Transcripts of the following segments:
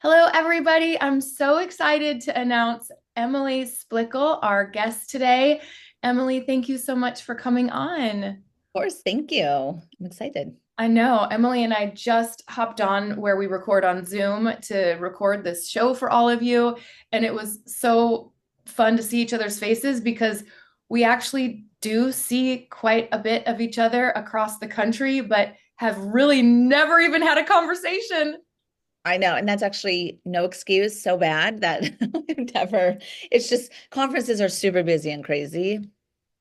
Hello, everybody. I'm so excited to announce Emily Splichal, our guest today. Emily, thank you so much for coming on. Of course, thank you. I'm excited. I know Emily and I just hopped on where we record on Zoom to record this show for all of you. And it was so fun to see each other's faces because we actually do see quite a bit of each other across the country, but have really never even had a conversation. I know, and that's actually no excuse so bad that I've never, it's just conferences are super busy and crazy.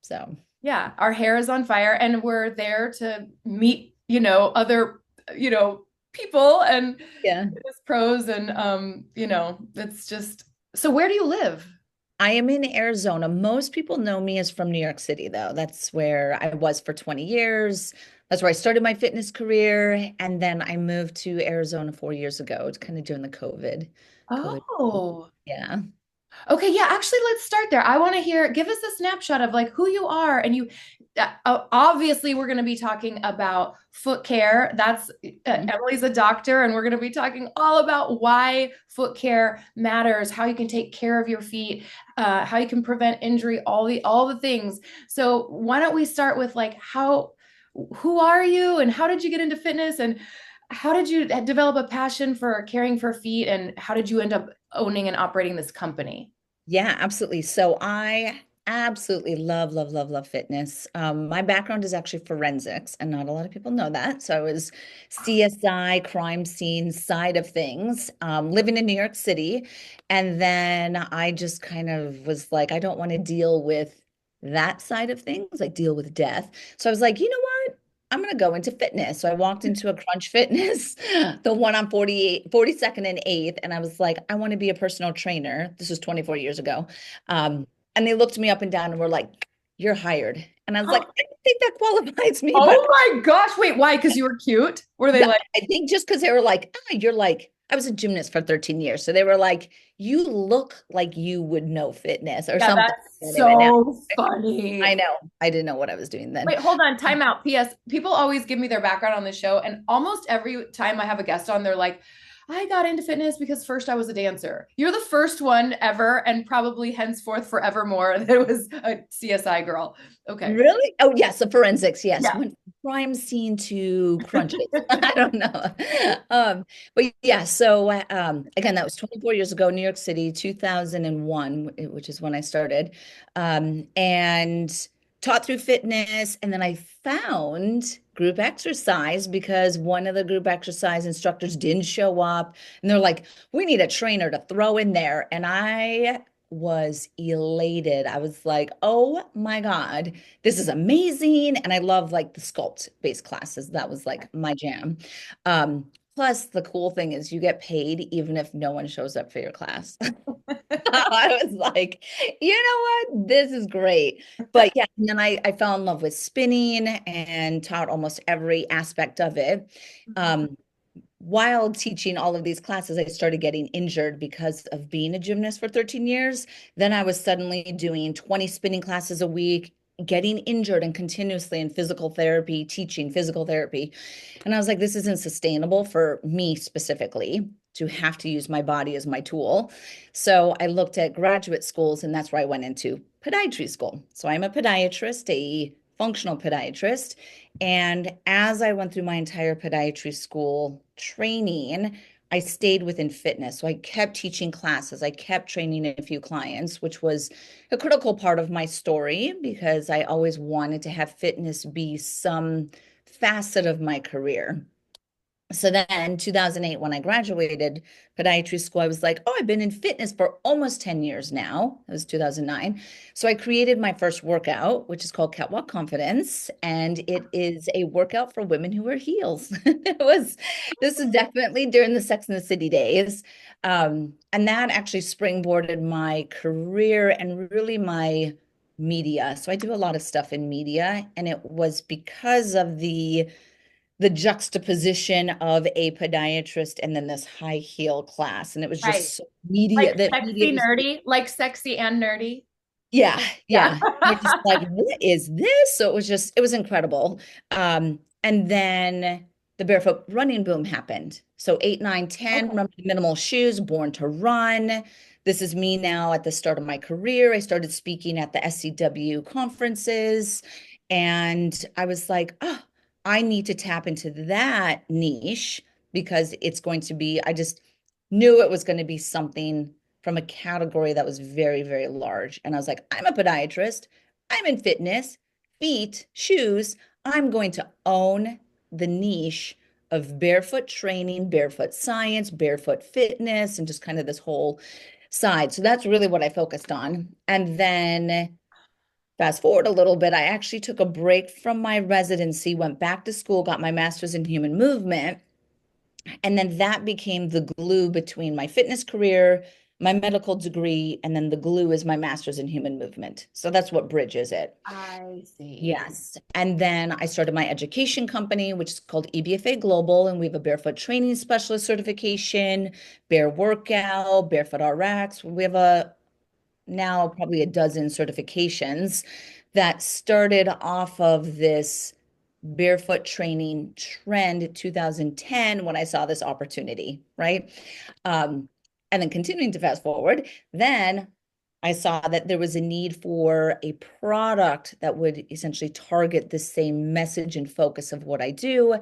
So, Yeah, our hair is on fire and we're there to meet, other, you know, people and yeah. it's pros and it's just so where do you live? I am in Arizona. Most people know me as from New York City, though. That's where I was for 20 years. That's where I started my fitness career. And then I moved to Arizona 4 years ago. It's kind of during the COVID. Oh. Yeah. Okay, yeah, actually, let's start there. I want to hear, give us a snapshot of like who you are. And obviously, we're going to be talking about foot care. That's Emily's a doctor, and we're going to be talking all about why foot care matters, how you can take care of your feet, how you can prevent injury, all the things. So, why don't we start with like who are you, and how did you get into fitness, and how did you develop a passion for caring for feet, and how did you end up owning and operating this company? Yeah, absolutely. So I absolutely love, love, love, love fitness. My background is actually forensics, and not a lot of people know that. So I was CSI, crime scene side of things, living in New York City. And then I just kind of was like, I don't want to deal with that side of things, like deal with death. So I was like, you know what? I'm going to go into fitness. So I walked into a Crunch Fitness, the one on 42nd and 8th. And I was like, I want to be a personal trainer. This was 24 years ago. Um, and they looked me up and down and were like, you're hired. And I was like, I don't think that qualifies me, but Oh my gosh. Wait, why? Because you were cute? Were they no, like, I think just because they were like, you're like, I was a gymnast for 13 years. So they were like, you look like you would know fitness or yeah, something. that's Anyway, now so funny. I know I didn't know what I was doing then. Wait, hold on, time out. PS, people always give me their background on the show, and almost every time I have a guest on, they're like, I got into fitness because first I was a dancer. You're the first one ever, and probably henceforth forevermore, that was a CSI girl. Okay. Really? Oh, yes, the forensics. Yes, Yeah. went from crime scene to crunches. I don't know. But yeah, so again, that was 24 years ago, New York City, 2001, which is when I started, and taught through fitness. And then I found group exercise because one of the group exercise instructors didn't show up, and they're like, "We need a trainer to throw in there," and I was elated. I was like, "Oh my God, this is amazing." And I love like the sculpt based classes. That was like my jam. Plus, the cool thing is you get paid even if no one shows up for your class. I was like, you know what? This is great. But yeah, and then I fell in love with spinning and taught almost every aspect of it. Um, while teaching all of these classes, I started getting injured because of being a gymnast for 13 years. Then I was suddenly doing 20 spinning classes a week, getting injured and continuously in physical therapy, teaching physical therapy. And I was like, this isn't sustainable for me specifically to have to use my body as my tool. So I looked at graduate schools, and that's where I went into podiatry school. So I'm a podiatrist, a functional podiatrist. And as I went through my entire podiatry school training, I stayed within fitness. So I kept teaching classes, I kept training a few clients, which was a critical part of my story because I always wanted to have fitness be some facet of my career. So then 2008, when I graduated podiatry school, I was like, oh, I've been in fitness for almost 10 years now. It was 2009. So I created my first workout, which is called Catwalk Confidence. And it is a workout for women who wear heels. This is definitely during the Sex and the City days. And that actually springboarded my career and really my media. So I do a lot of stuff in media. And it was because of the juxtaposition of a podiatrist and then this high heel class. And it was Right. just so media, Like that media sexy was, nerdy, like sexy and nerdy. yeah, Yeah. yeah. You're just like, what is this? So it was incredible. And then the barefoot running boom happened. So 8, 9, 10. Okay. Remember the minimal shoes, born to run. This is me now at the start of my career. I started speaking at the SCW conferences, and I was like, oh, I need to tap into that niche because it's going to be, I just knew it was going to be something from a category that was very, very large. And I was like, I'm a podiatrist. I'm in fitness, feet, shoes. I'm going to own the niche of barefoot training, barefoot science, barefoot fitness, and just kind of this whole side. So that's really what I focused on. And then fast forward a little bit, I actually took a break from my residency, went back to school, got my master's in human movement. And then that became the glue between my fitness career, my medical degree, and then the glue is my master's in human movement. So that's what bridges it. I see. Yes. And then I started my education company, which is called EBFA Global, and we have a barefoot training specialist certification, Bare Workout, Barefoot RX. We have a now probably a dozen certifications that started off of this barefoot training trend 2010 when I saw this opportunity, right? Um, and then continuing to fast forward, then I saw that there was a need for a product that would essentially target the same message and focus of what I do.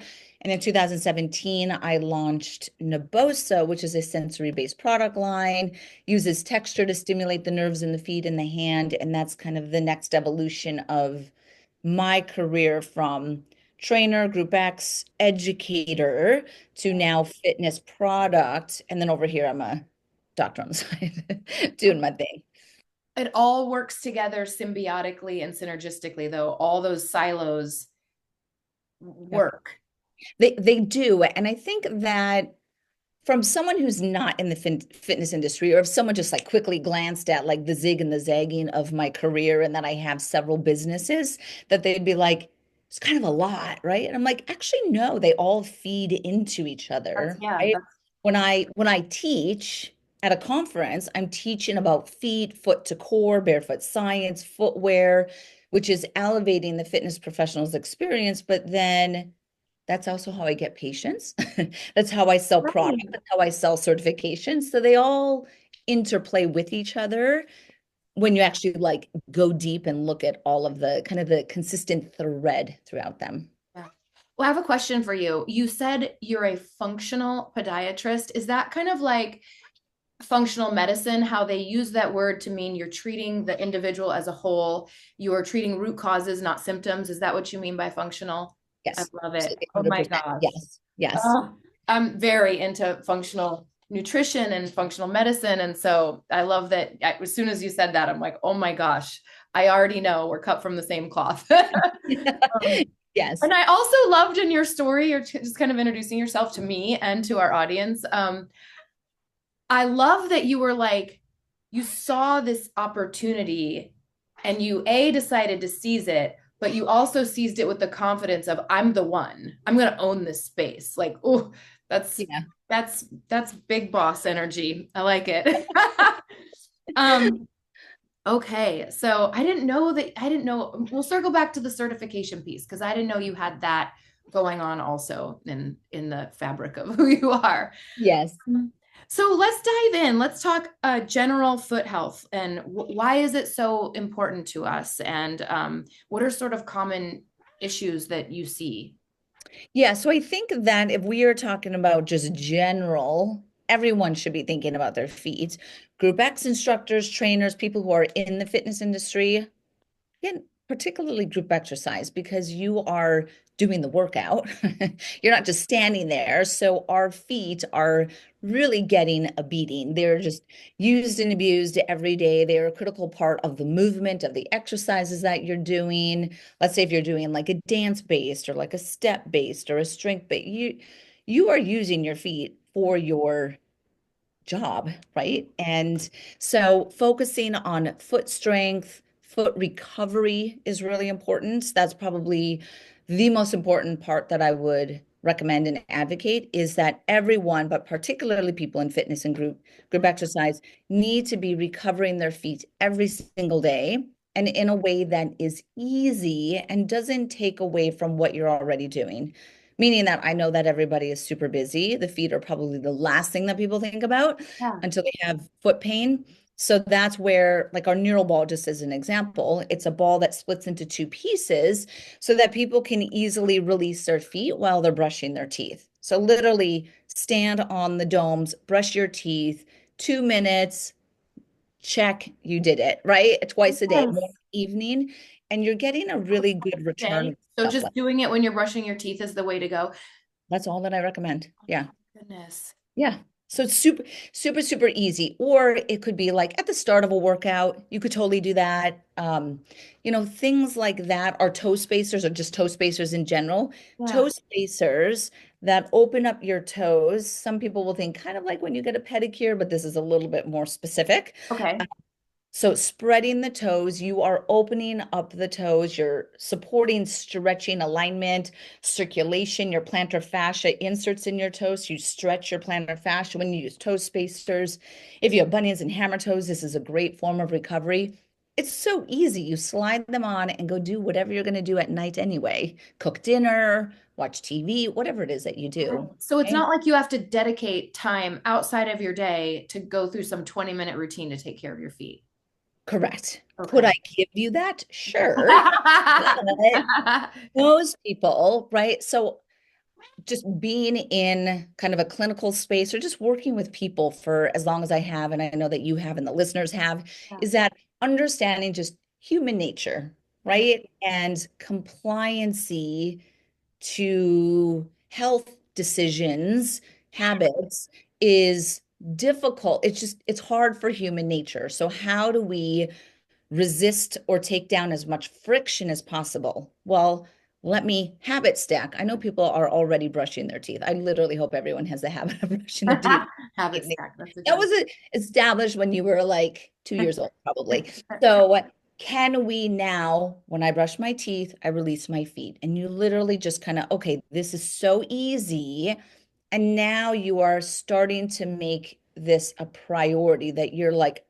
And in 2017, I launched Nabosa, which is a sensory-based product line, uses texture to stimulate the nerves in the feet and the hand. And that's kind of the next evolution of my career from trainer, GroupX, educator to now fitness product. And then over here, I'm a doctor on the side doing my thing. It all works together symbiotically and synergistically, though. All those silos Yep. work. They do. And I think that from someone who's not in the fitness industry, or if someone just like quickly glanced at like the zig and the zagging of my career and that I have several businesses, that they'd be like, it's kind of a lot, right? And I'm like, actually, no, they all feed into each That's other, yeah, right? that's When I teach at a conference, I'm teaching about feet, foot to core, barefoot science, footwear, which is elevating the fitness professional's experience, but then that's also how I get patients. That's how I sell product. right. That's how I sell certifications. So they all interplay with each other when you actually like go deep and look at all of the kind of the consistent thread throughout them. Yeah. Well, I have a question for you. You said you're a functional podiatrist. Is that kind of like functional medicine, how they use that word to mean you're treating the individual as a whole? You're treating root causes, not symptoms. Is that what you mean by functional? I Yes, love it. absolutely, Oh my 100%. gosh. Yes, yes. Oh, I'm very into functional nutrition and functional medicine. And so I love that as soon as you said that, I'm like, oh my gosh, I already know we're cut from the same cloth. Yes. And I also loved in your story, you're just kind of introducing yourself to me and to our audience. I love that you were like, you saw this opportunity and you decided to seize it, but you also seized it with the confidence of I'm the one. I'm going to own this space. Like, oh, that's Yeah. that's big boss energy. I like it. um okay, so I didn't know we'll circle back to the certification piece because I didn't know you had that going on also in the fabric of who you are. Yes. So let's dive in. Let's talk general foot health and why is it so important to us? And what are sort of common issues that you see? Yeah, so I think that if we are talking about just general, everyone should be thinking about their feet. Group X instructors, trainers, people who are in the fitness industry, again, particularly group exercise, because you are doing the workout. You're not just standing there. So our feet are really getting a beating. They're just used and abused every day. They're a critical part of the movement of the exercises that you're doing. Let's say if you're doing like a dance based or like a step based or a strength based, you are using your feet for your job, right? And so focusing on foot strength, foot recovery is really important. That's probably the most important part that I would recommend and advocate is that everyone, but particularly people in fitness and group exercise, need to be recovering their feet every single day and in a way that is easy and doesn't take away from what you're already doing. meaning that I know that everybody is super busy. The feet are probably the last thing that people think about Yeah. until they have foot pain. So that's where, like our neural ball, just as an example, it's a ball that splits into two pieces so that people can easily release their feet while they're brushing their teeth. So literally stand on the domes, brush your teeth, 2 minutes, check, you did it, right? Twice a day, morning, Yes. evening, and you're getting a really good return Okay. with So stuff just like doing it when you're brushing your teeth is the way to go. that's all that I recommend. Yeah. Goodness. Yeah. So it's super, super, super easy. Or it could be like at the start of a workout, you could totally do that. Things like that are toe spacers or just toe spacers in general. Yeah. Toe spacers that open up your toes. Some people will think kind of like when you get a pedicure, but this is a little bit more specific. Okay. So spreading the toes, you are opening up the toes, you're supporting stretching alignment, circulation, your plantar fascia inserts in your toes. You stretch your plantar fascia when you use toe spacers. If you have bunions and hammer toes, this is a great form of recovery. It's so easy. You slide them on and go do whatever you're going to do at night anyway. Cook dinner, watch TV, whatever it is that you Okay. do. So it's Okay? not like you have to dedicate time outside of your day to go through some 20-minute routine to take care of your feet. Correct. Could Okay. I give you that? Sure. But most people, right? So just being in kind of a clinical space or just working with people for as long as I have, and I know that you have and the listeners have, Yeah. is that understanding just human nature, Mhm. right? And compliancy to health decisions, habits is difficult. It's hard for human nature. So how do we resist or take down as much friction as possible? Well, let me habit stack. I know people are already brushing their teeth. I literally hope everyone has the habit of brushing their teeth. Habit stack. That's a good That one. was established when you were like 2 years old, probably. So, can we now, when I brush my teeth, I release my feet? And you literally just kind of, okay, this is so easy. And now you are starting to make this a priority that you're like,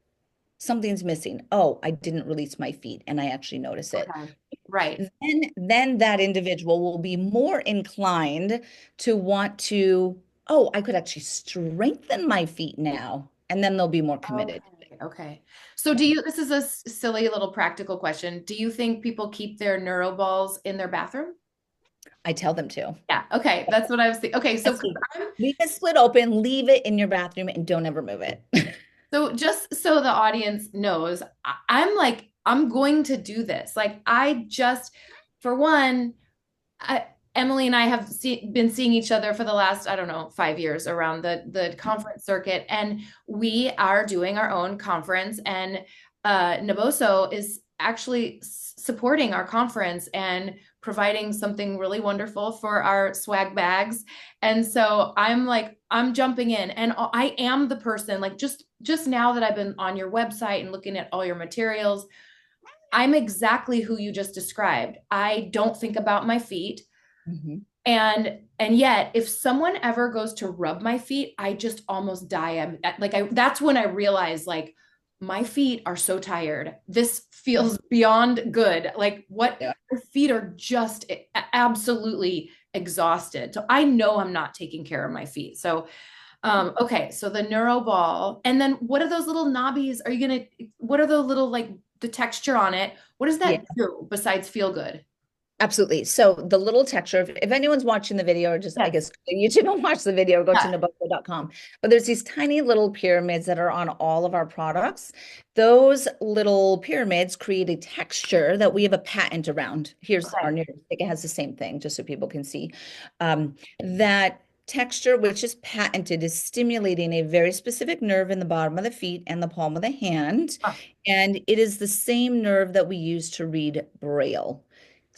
something's missing. Oh, I didn't release my feet and I actually notice it. Okay. Right. Then that individual will be more inclined to want to, oh, I could actually strengthen my feet now. And then they'll be more committed. Okay. Okay. So Yeah, this is a silly little practical question. Do you think people keep their neuro balls in their bathroom? I tell them to. Yeah. Okay. That's what I was thinking. Okay. So, Yes, leave it split open, leave it in your bathroom, and don't ever move it. so just so the audience knows, I'm like, I'm going to do this. Like, for one, Emily and I have been seeing each other for the last, I don't know, 5 years around the conference circuit, and we are doing our own conference. And Naboso is actually supporting our conference and providing something really wonderful for our swag bags. And so I'm like, I'm jumping in, and I am the person. Like just now that I've been on your website and looking at all your materials, I'm exactly who you just described. I don't think about my feet. Mhm. And yet if someone ever goes to rub my feet, I just almost die. I'm like, that's when I realize, like, my feet are so tired. This feels beyond good. Like, what, Yeah. my feet are just absolutely exhausted. So I know I'm not taking care of my feet. So okay, so the neuro ball, and then what are those little knobbies? What are the little, like, the texture on it? What does Yeah. that do besides feel good? Absolutely. So the little texture, if anyone's watching the video or just, I Yes. guess you should don't watch the video, go to Yeah. naboco.com. But there's these tiny little pyramids that are on all of our products. Those little pyramids create a texture that we have a patent around. Here's our Okay. new stick. It has the same thing, just so people can see. That texture, which is patented, is stimulating a very specific nerve in the bottom of the feet and the palm of the hand. Huh. And it is the same nerve that we use to read Braille.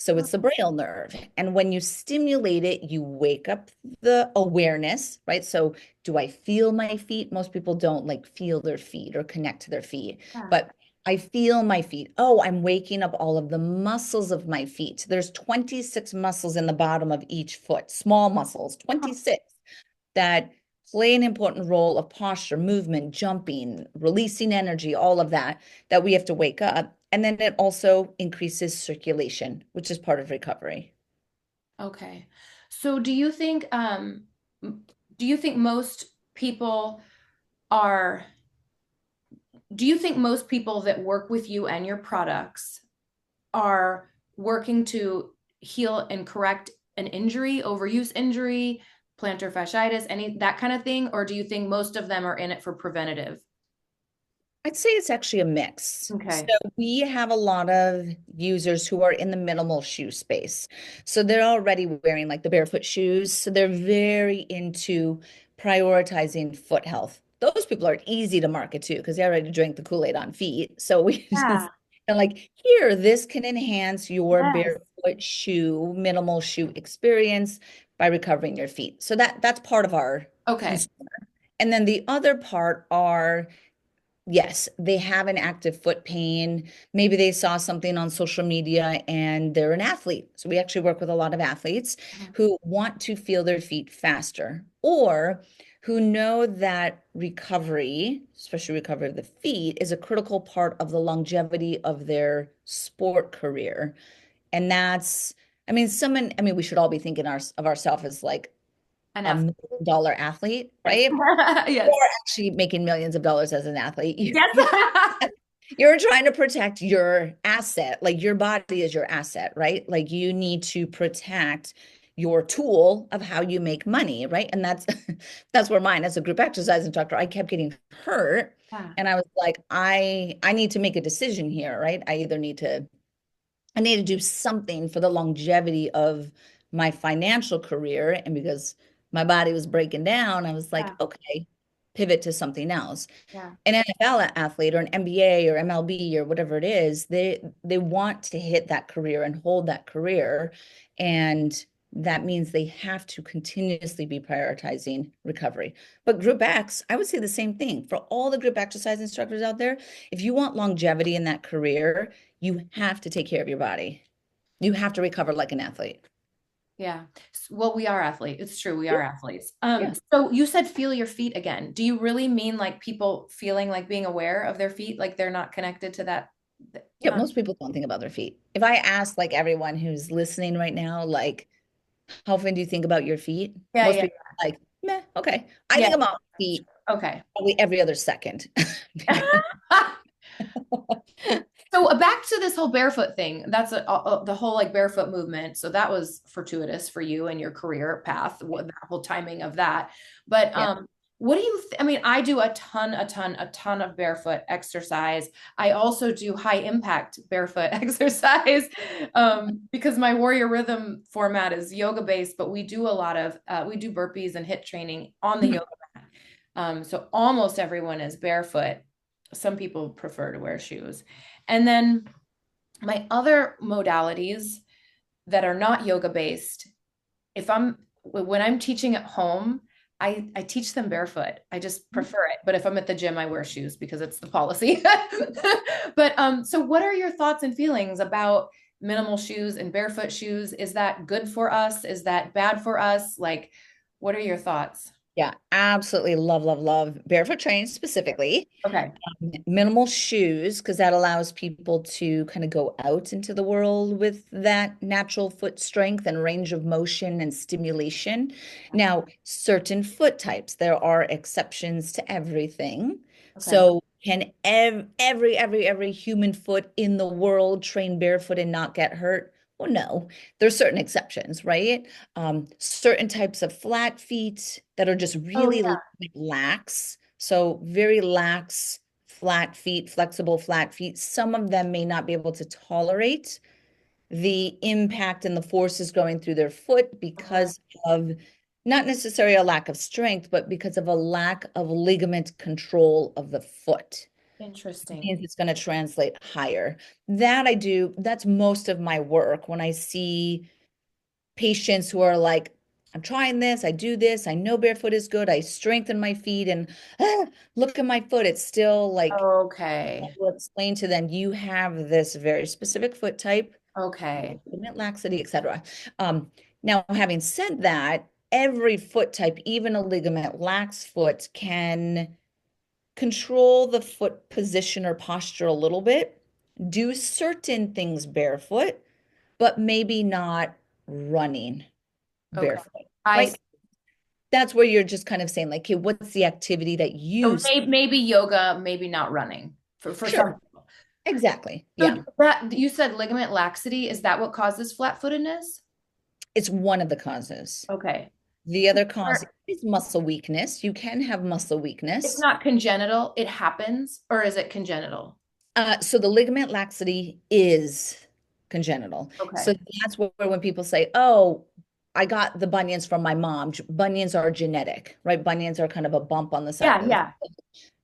So it's the braille nerve. And when you stimulate it, you wake up the awareness, right? So do I feel my feet? Most people don't like feel their feet or connect to their feet, Yeah. but I feel my feet. Oh, I'm waking up all of the muscles of my feet. There's 26 muscles in the bottom of each foot, small muscles, Huh. 26 that play an important role of posture, movement, jumping, releasing energy, all of that, that we have to wake up. And then it also increases circulation, which is part of recovery. Okay. So do you think most people are do you think most people that work with you and your products are working to heal and correct an injury, overuse injury, plantar fasciitis, any that kind of thing? Or do you think most of them are in it for preventative? I'd say it's actually a mix. So Okay. we have a lot of users who are in the minimal shoe space. So they're already wearing like the barefoot shoes. So they're very into prioritizing foot health. Those people are easy to market to because they already drank the Kool-Aid on feet. So we Yeah. just and like, here, this can enhance your Yes. barefoot shoe, minimal shoe experience by recovering your feet. So that's part of our Okay. consumer. And then the other part are yes, they have an active foot pain. Maybe they saw something on social media and they're an athlete. So we actually work with a lot of athletes Mhm. who want to feel their feet faster or who know that recovery, especially recovery of the feet, is a critical part of the longevity of their sport career. And that's, I mean, we should all be thinking of ourselves as like An a athlete. $1 million athlete, Yes. right? You're Yes. actually making millions of dollars as an athlete. Yes. You're trying to protect your asset. Like your body is your asset, right? Like you need to protect your tool of how you make money, right? And that's that's where mine as a group exercise instructor, I kept getting hurt. Yeah. And I was like, I need to make a decision here, right? I need to do something for the longevity of my financial career. And because my body was breaking down, I was like, Yeah. okay, pivot to something else. Yeah. An NFL athlete or an NBA or MLB or whatever it is, they want to hit that career and hold that career. And that means they have to continuously be prioritizing recovery. But Group X, I would say the same thing. For all the group exercise instructors out there, if you want longevity in that career, you have to take care of your body. You have to recover like an athlete. Yeah. Well, we are athletes. It's true. We Yeah. are athletes. Yeah. So you said feel your feet again. Do you really mean like people feeling like being aware of their feet, like they're not connected to that? Yeah, Uh, most people don't think about their feet. If I ask like everyone who's listening right now, like, how often do you think about your feet? yeah, Most yeah, people are like, meh, okay. I yeah. think about That's feet true. Okay. probably every other second. So back to this whole barefoot thing. That's the whole like barefoot movement. So that was fortuitous for you and your career path, what that whole timing of that. But Yeah. what do you I mean, I do a ton of barefoot exercise. I also do high impact barefoot exercise because my warrior rhythm format is yoga based, but we do a lot of we do burpees and hit training on the yoga mat. So almost everyone is barefoot. Some people prefer to wear shoes. And then my other modalities that are not yoga based, if I'm when I'm teaching at home, I teach them barefoot. I just prefer it. But if I'm at the gym, I wear shoes because it's the policy. But so what are your thoughts and feelings about minimal shoes and barefoot shoes? Is that good for us? Is that bad for us? Like, what are your thoughts? Yeah, absolutely love, love, love barefoot training specifically. Okay. Minimal shoes, because that allows people to kind of go out into the world with that natural foot strength and range of motion and stimulation. Now, certain foot types, there are exceptions to everything. Okay. So, can every human foot in the world train barefoot and not get hurt? Well, no, there's certain exceptions, right? Certain types of flat feet that are just Oh really yeah. lax. So, very lax flat feet, flexible flat feet, some of them may not be able to tolerate the impact and the forces going through their foot Okay. because of not necessarily a lack of strength, but because of a lack of ligament control of the foot. It Interesting. means it's going to translate higher. That I do, that's most of my work when I see patients who are like, I'm trying this, I do this, I know barefoot is good, I strengthen my feet, and look at my foot. It's still like, I Okay. will explain to them, you have this very specific foot type, Okay. ligament laxity, etc. Now, having said that, every foot type, even a ligament lax foot, can control the foot position or posture a little bit, do certain things barefoot, but maybe not running. Okay. barefoot, I right? That's where you're just kind of saying like, okay, what's the activity that so you maybe yoga, maybe not running for some sure, people. exactly. So Yeah. that you said ligament laxity, is that what causes flat-footedness? It's one of the causes. Okay. The other cause Or is muscle weakness. You can have muscle it's weakness. not congenital, it happens, or is it congenital? So the ligament laxity is congenital. So Okay. that's where when people say, "Oh, I got the bunions from my mom." Bunions are genetic, right? Bunions are kind of a bump on the side Yeah, of the yeah.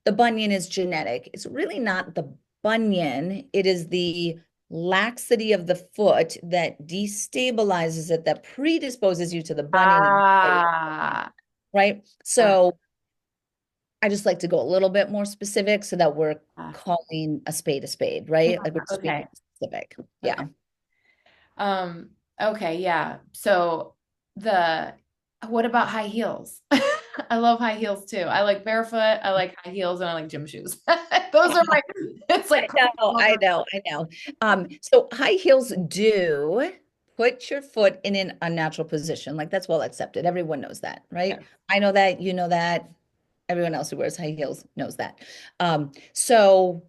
the bunion is genetic. It's really not the bunion. It is the laxity of the foot that destabilizes it, that predisposes you to the bunion in the first place, Ah, right? ah, So I just like to go a little bit more specific so that we're ah. calling a spade, Yeah, right? Like we're just being okay. specific. Okay. Yeah. Um, okay, yeah. So the what about high heels? I love high heels too. I like barefoot, I like high heels, and I like gym shoes. Those are my, it's I like know, I know, I know. So high heels do put your foot in an unnatural position. Like that's well accepted. Everyone knows that, yeah. right? I know that, you know that. Everyone else who wears high heels knows that. So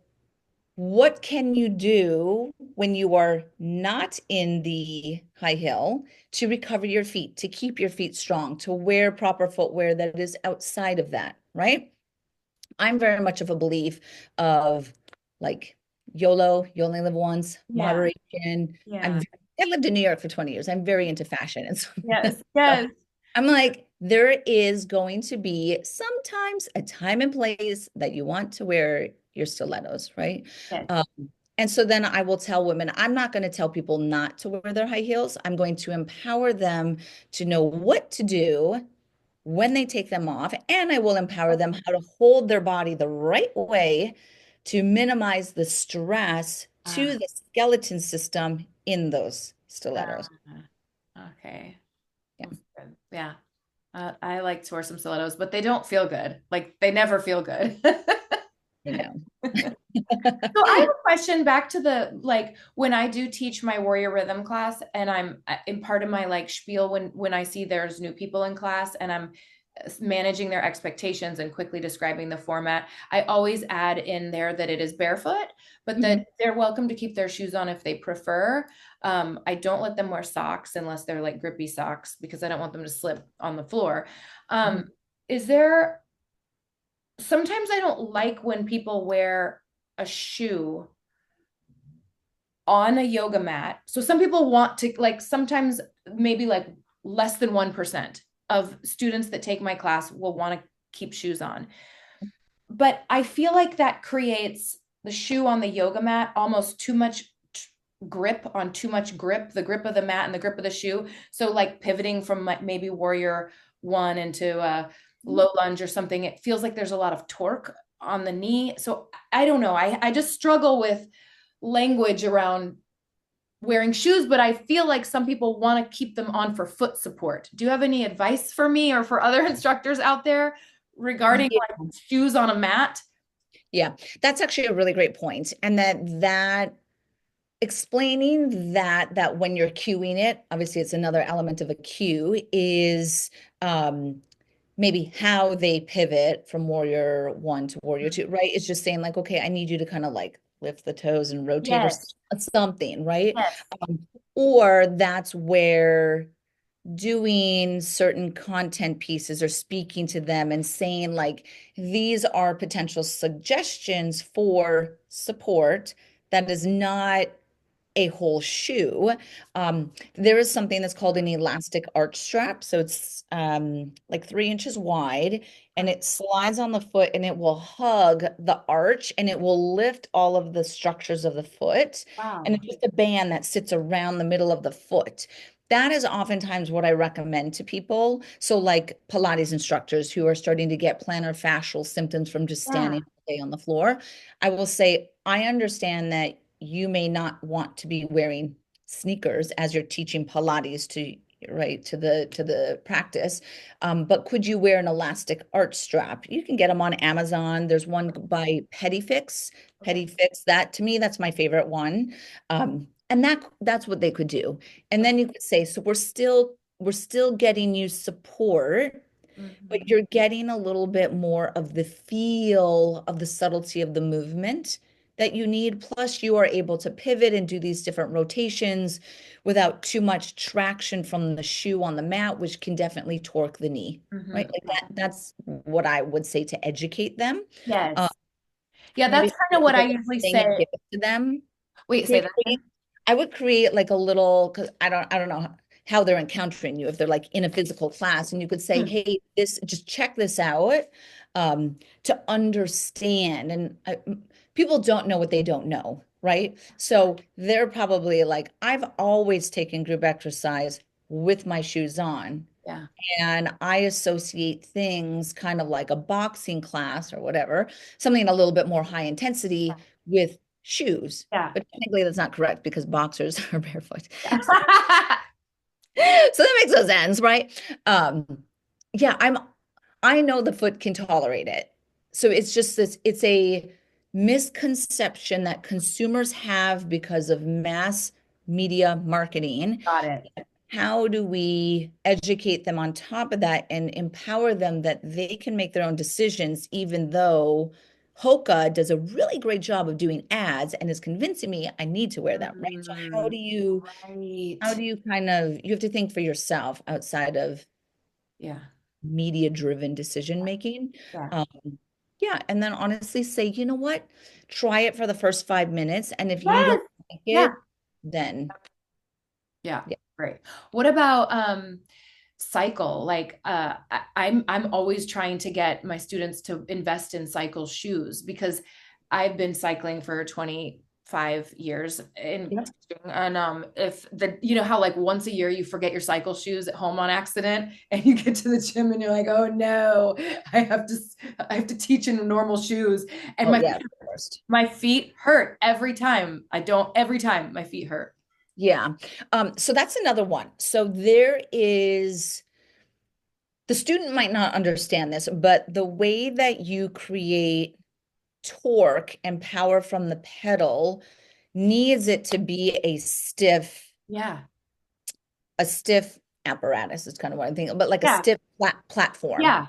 what can you do when you are not in the high heel to recover your feet, to keep your feet strong, to wear proper footwear that is outside of that, right? I'm very much of a belief of like YOLO, you only live once, Yeah. moderation. Yeah. I lived in New York for 20 years. I'm very into fashion. And so Yes. Yes. I'm like, there is going to be sometimes a time and place that you want to wear your stilettos, right? Yes. Um, and so then I will tell women, I'm not going to tell people not to wear their high heels. I'm going to empower them to know what to do when they take them off, and I will empower them how to hold their body the right way to minimize the stress Ah, to the skeleton system in those stilettos. okay. Yeah, That's good. Yeah. I like to wear some stilettos, but they don't feel good. Like they never feel good. I know. So I have a question back to the like when I do teach my warrior rhythm class and I'm in part of my like spiel when I see there's new people in class and I'm managing their expectations and quickly describing the format, I always add in there that it is barefoot, but that Mhm, they're welcome to keep their shoes on if they prefer. I don't let them wear socks unless they're like grippy socks because I don't want them to slip on the floor. mhm. Is there sometimes I don't like when people wear a shoe on a yoga mat. So some people want to like sometimes maybe like less than 1% of students that take my class will want to keep shoes on. But I feel like that creates the shoe on the yoga mat almost too much grip on too much grip, the grip of the mat and the grip of the shoe. So like pivoting from maybe warrior one into a low lunge or something, it feels like there's a lot of torque on the knee. So I don't know. I just struggle with language around wearing shoes, but I feel like some people want to keep them on for foot support. Do you have any advice for me or for other instructors out there regarding Yeah, like shoes on a mat? yeah, that's actually a really great point. And that explaining that when you're cueing it, obviously it's another element of a cue, is maybe how they pivot from warrior one to warrior two, right? It's just saying like, okay, I need you to kind of like lift the toes and rotate or Yes. something, right? Yes. Or that's where doing certain content pieces or speaking to them and saying like, these are potential suggestions for support that is not a whole shoe. There is something that's called an elastic arch strap. So it's like 3 inches wide and it slides on the foot and it will hug the arch and it will lift all of the structures of the foot. And Wow. it's just a band that sits around the middle of the foot. That is oftentimes what I recommend to people. So, like Pilates instructors who are starting to get plantar fascial symptoms from just Yeah. standing all day on the floor, I will say, I understand that you may not want to be wearing sneakers as you're teaching Pilates to right to the practice, but could you wear an elastic arch strap? You can get them on Amazon. There's one by Okay. That to me, that's my favorite one. And that's what they could do. And then you could say, so we're still we're still getting you support, but Mhm. you're getting a little bit more of the feel of the subtlety of the movement that you need. Plus, you are able to pivot and do these different rotations without too much traction from the shoe on the mat, which can definitely torque the knee, right? Mhm. Like that's what I would say to educate them. Uh, Yes. Yeah, maybe that's if kind of you what I look at usually the thing and say. give it to them. Wait, say that again. I would create like a little, because I don't know how they're encountering you. If they're like in a physical class, and you could say, Mm. "Hey, this just check this out," to understand. And people don't know what they don't know, right? So they're probably like, "I've always taken group exercise with my shoes on." Yeah. And I associate things kind of like a boxing class or whatever, something a little bit more high intensity with shoes. Yeah. But technically, that's not correct because boxers are barefoot. Yeah. So, so that makes no sense, right? Um, yeah, I know the foot can tolerate it. So it's just this, it's a misconception that consumers have because of mass media marketing. Got it. How do we educate them on top of that and empower them that they can make their own decisions, even though Hoka does a really great job of doing ads and is convincing me I need to wear that, right? So Mm, how right. do you kind of you have to think for yourself outside of Yeah. media driven decision making. Yeah. Um, yeah, and then honestly say, you know what? Try it for the first 5 minutes, and if you Yes. don't like Yeah. it, then Yeah. yeah. Great. What about cycle? Like I'm always trying to get my students to invest in cycle shoes because I've been cycling for 25 years in Yep. teaching. And if the you know how like once a year you forget your cycle shoes at home on accident and you get to the gym and you're like, oh no, I have to I have to teach in normal shoes. And Oh yeah, first. my feet hurt every time. I don't every time my feet hurt. Yeah. So that's another one. So there is the student might not understand this, but the way that you create torque and power from the pedal needs it to be Yeah. a stiff apparatus is kind of what I'm thinking, but like a Yeah. stiff flat platform. Yeah.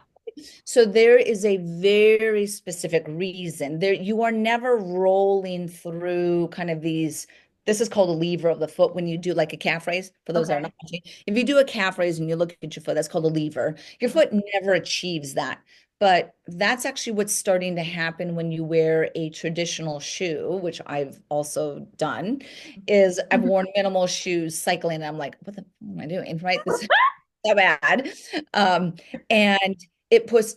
So there is a very specific reason. There you are never rolling through kind of these. This is called a lever of the foot when you do like a calf raise. For those that are Okay. not watching, if you do a calf raise and you look at your foot, that's called a lever. Your foot never achieves that. But that's actually what's starting to happen when you wear a traditional shoe, which I've also done, is I've worn minimal shoes cycling, and I'm like, what the am I doing? Right? This is so bad. Um, and it puts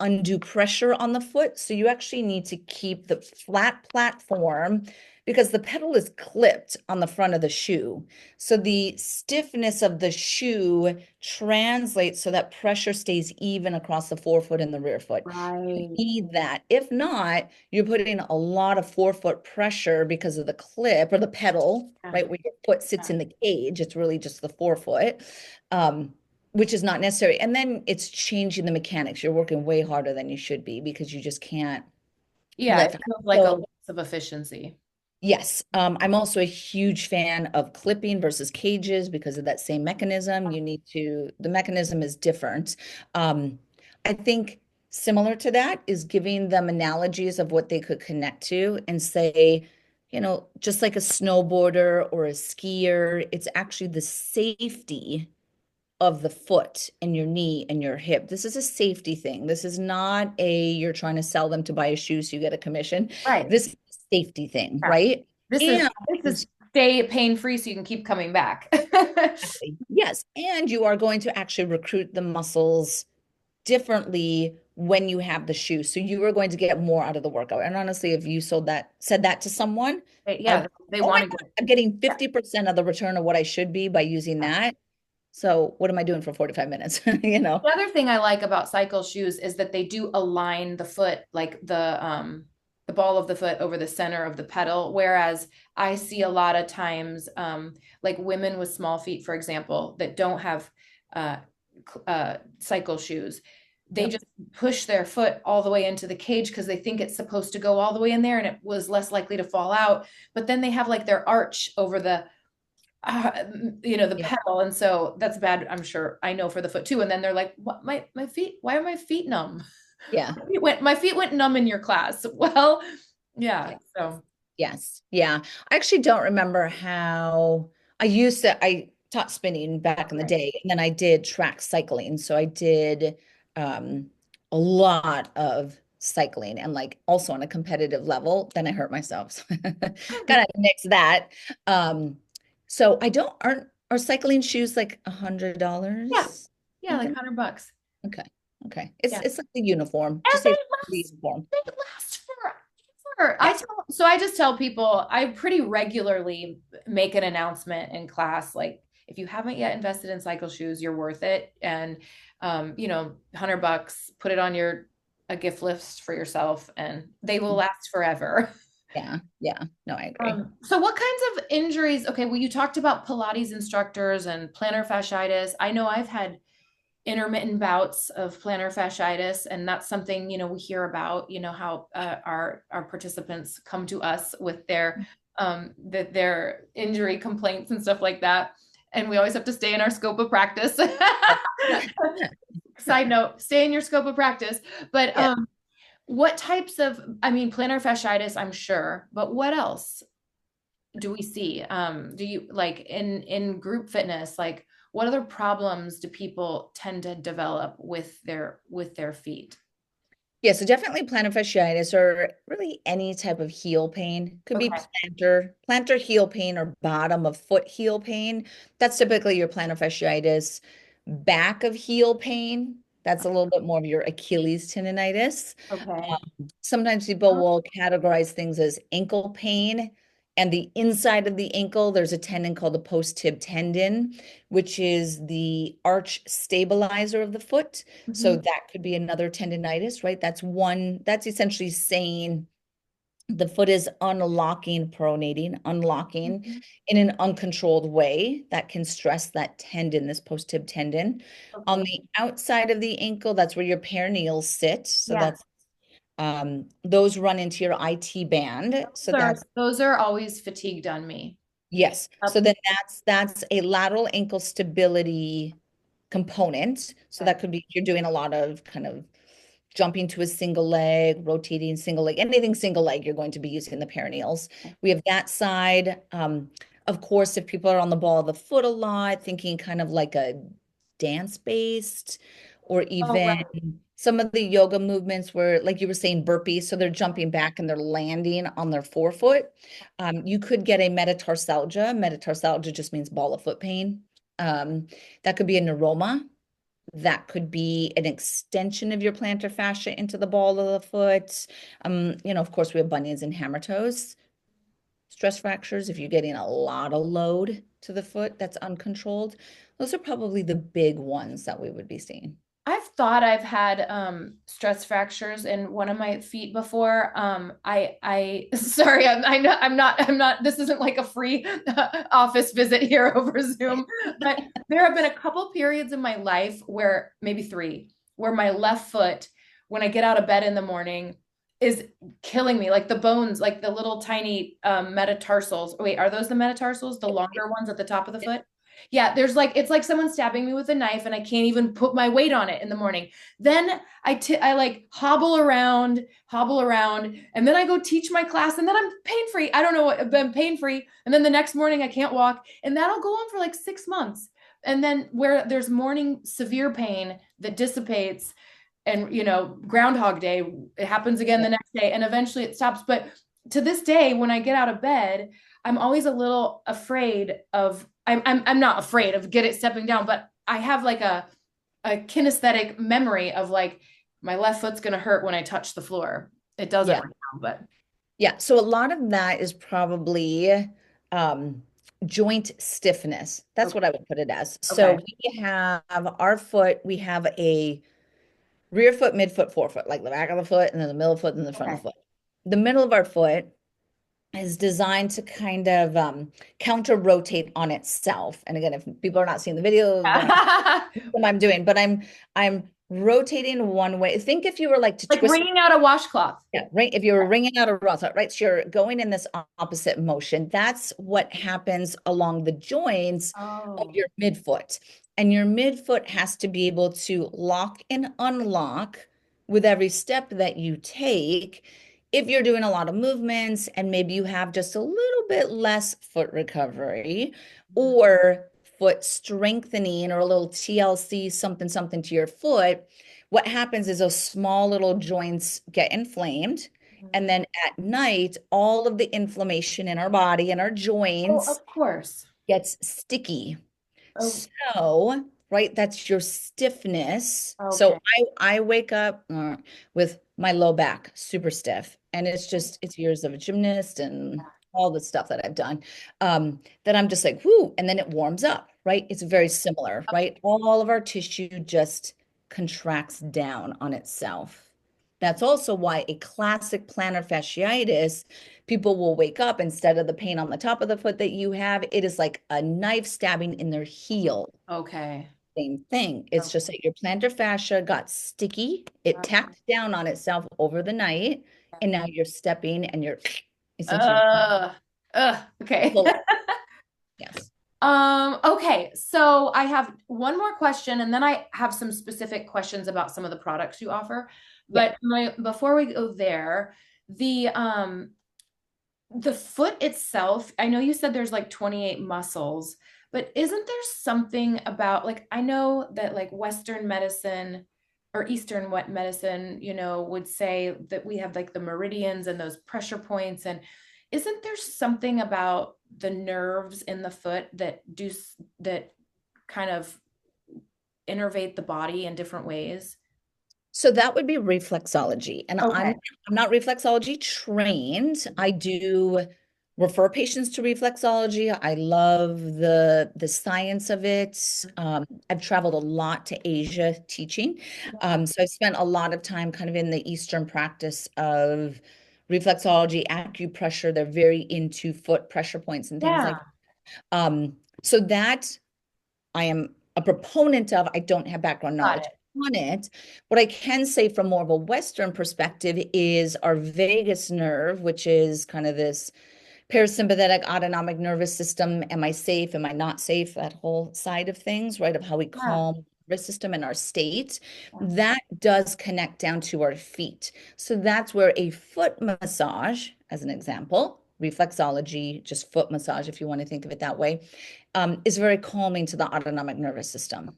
undue pressure on the foot. So you actually need to keep the flat platform because the pedal is clipped on the front of the shoe. So the stiffness of the shoe translates so that pressure stays even across the forefoot and the rear foot. You Right. need that. If not, you're putting a lot of forefoot pressure because of the clip or the pedal, Yeah. right? Where your foot sits in the cage. It's really just the forefoot. Um, which is not necessary. And then it's changing the mechanics. You're working way harder than you should be because you just can't Yeah, it lift. feels like a So, loss of efficiency. yes, I'm also a huge fan of clipping versus cages because of that same mechanism. The mechanism is different. I think similar to that is giving them analogies of what they could connect to and say, just like a snowboarder or a skier, it's actually the safety of the foot and your knee and your hip. This is a safety thing. This is not you're trying to sell them to buy a shoe so you get a commission. Right. This is a safety thing, Yeah. right? This is And this is stay pain free so you can keep coming back. yes, and you are going to actually recruit the muscles differently when you have the shoe. So you are going to get more out of the workout. And honestly, if you said that to someone, Yeah, they oh my want to God, get. I'm getting Yeah. 50% of the return of what I should be by using that. So what am I doing for 45 minutes? You know? The other thing I like about cycle shoes is that they do align the foot, like the ball of the foot over the center of the pedal. Whereas I see a lot of times, like women with small feet, for example, that don't have uh, cycle shoes, they Yep. just push their foot all the way into the cage because they think it's supposed to go all the way in there and it was less likely to fall out. But then they have like their arch over uh, the Yeah. pedal. And so that's bad, I'm sure. I know for the foot too. And then they're like, what, my feet, why are my feet numb? Yeah. My feet went numb in your class. Well, yeah. So Yes. Yeah. I actually don't remember how I taught spinning back in the okay. day, and then I did track cycling. So I did um, a lot of cycling and like also on a competitive level. Then I hurt myself. So kind of mix that. Um, so I don't, are cycling shoes like Yeah. $100 Yeah, like something? $100. Okay. Okay. It's Yeah. it's like the uniform. And Just say the uniform. they last forever. Yeah. I just tell people I pretty regularly make an announcement in class, like if you haven't yet invested in cycle shoes, you're worth it. And $100, put it on a gift list for yourself and they will last forever. Yeah. Yeah. No, I agree. So what kinds of injuries? Okay, well, you talked about Pilates instructors and plantar fasciitis. I know I've had intermittent bouts of plantar fasciitis, and that's something we hear about. How our participants come to us with their injury complaints and stuff like that, and we always have to stay in our scope of practice. Side note: stay in your scope of practice. But Yeah. what types of? I mean, plantar fasciitis, I'm sure, but what else do we see? Do you like in group fitness, like what other problems do people tend to develop with their feet? Yeah, so definitely plantar fasciitis or really any type of heel pain. Could be Okay. plantar heel pain or bottom of foot heel pain. That's typically your plantar fasciitis. Back of heel pain, that's a little bit more of your Achilles tendonitis. Okay. Sometimes people will categorize things as ankle pain. And the inside of the ankle, there's a tendon called the post-tib tendon, which is the arch stabilizer of the foot. So Mhm. that could be another tendonitis, right? That's essentially saying the foot is unlocking, pronating, unlocking Mhm. in an uncontrolled way that can stress that tendon, this post-tib tendon. On Okay. the outside of the ankle, that's where your perineals sit. So Yeah. that's those run into your IT band. So that's Those are always fatigued on me. yes. So Up. then that's a lateral ankle stability component. So Okay. that could be if you're doing a lot of kind of jumping to a single leg, rotating single leg, anything single leg, you're going to be using the perineals. We have that side. Of course, if people are on the ball of the foot a lot, thinking kind of like a dance based, or Oh, even right. some of the yoga movements where, like you were saying, burpees, so they're jumping back and they're landing on their forefoot. You could get a metatarsalgia. Metatarsalgia just means ball of foot pain. Um, that could be a neuroma. That could be an extension of your plantar fascia into the ball of the foot. Of course, we have bunions and hammer toes. Stress fractures, if you're getting a lot of load to the foot that's uncontrolled, those are probably the big ones that we would be seeing. I've thought I've had stress fractures in one of my feet before. I sorry, I know I'm not this isn't like a free office visit here over Zoom, but there have been a couple periods in my life where maybe three, where my left foot, when I get out of bed in the morning, is killing me. Like the bones, like the little tiny metatarsals. Wait, are those the metatarsals, the longer ones at the top of the foot? Yeah, there's like it's like someone stabbing me with a knife and I can't even put my weight on it in the morning. Then I like hobble around, and then I go teach my class and then I'm pain free. I don't know what, I'm pain free. And then the next morning I can't walk, and that'll go on for like 6 months. And then where there's morning severe pain that dissipates, and Groundhog Day, it happens again Yeah. the next day, and eventually it stops. But to this day, when I get out of bed, I'm always a little afraid of I'm not afraid of stepping down, but I have like a kinesthetic memory of like my left foot's gonna hurt when I touch the floor. It doesn't Yeah. right now, but Yeah. So a lot of that is probably um, joint stiffness. That's okay. what I would put it as. Okay. So we have our foot, we have a rear foot, midfoot, forefoot, like the back of the foot, and then the middle foot, and the front of Okay. the foot. The middle of our foot is designed to kind of counter rotate on itself. And again, if people are not seeing the video, they're not Yeah. what I'm doing, but I'm rotating one way. Think if you were like to Like twist. wringing out a washcloth. Yeah, right. If you were wringing out a rod, right? So you're going in this opposite motion. That's what happens along the joints of Oh, your midfoot. And your midfoot has to be able to lock and unlock with every step that you take. If you're doing a lot of movements and maybe you have just a little bit less foot recovery or foot strengthening or a little TLC, something, something to your foot, what happens is those small little joints get inflamed. mhm. And then at night, all of the inflammation in our body and our Oh, joints of course. gets sticky. Oh, So, right, that's your stiffness. So okay. I wake up with my low back super stiff, and it's years of a gymnast and all the stuff that I've done. That I'm just like, whoo, and then it warms up, right? It's very similar, right? All of our tissue just contracts down on itself. That's also why a classic plantar fasciitis, people will wake up instead of the pain on the top of the foot that you have, it is like a knife stabbing in their heel. Okay. Same thing. It's just Okay. that your plantar fascia got sticky, it tacked down on itself over the night, and now you're stepping and you're essentially Uh, okay. pull. Yes. Okay, so I have one more question and then I have some specific questions about some of the products you offer. Yeah. But before we go there, the foot itself, I know you said there's like 28 muscles, but isn't there something about like I know that like Western medicine or Eastern what medicine, would say that we have like the meridians and those pressure points and isn't there something about the nerves in the foot that kind of innervate the body in different ways? So that would be reflexology. And Okay. I'm not reflexology trained. I do refer patients to reflexology. I love the science of it. I've traveled a lot to Asia teaching. So I've spent a lot of time kind of in the Eastern practice of reflexology, acupressure. They're very into foot pressure points and things like Yeah, so that I am a proponent of. I don't have background got knowledge it. on it. What I can say from more of a Western perspective is our vagus nerve, which is kind of this parasympathetic autonomic nervous system. Am I safe? Am I not safe? That whole side of things, right? Of how we Yeah. calm the nervous system and our state. Yeah. That does connect down to our feet. So that's where a foot massage, as an example, reflexology, just foot massage, if you want to think of it that way, is very calming to the autonomic nervous system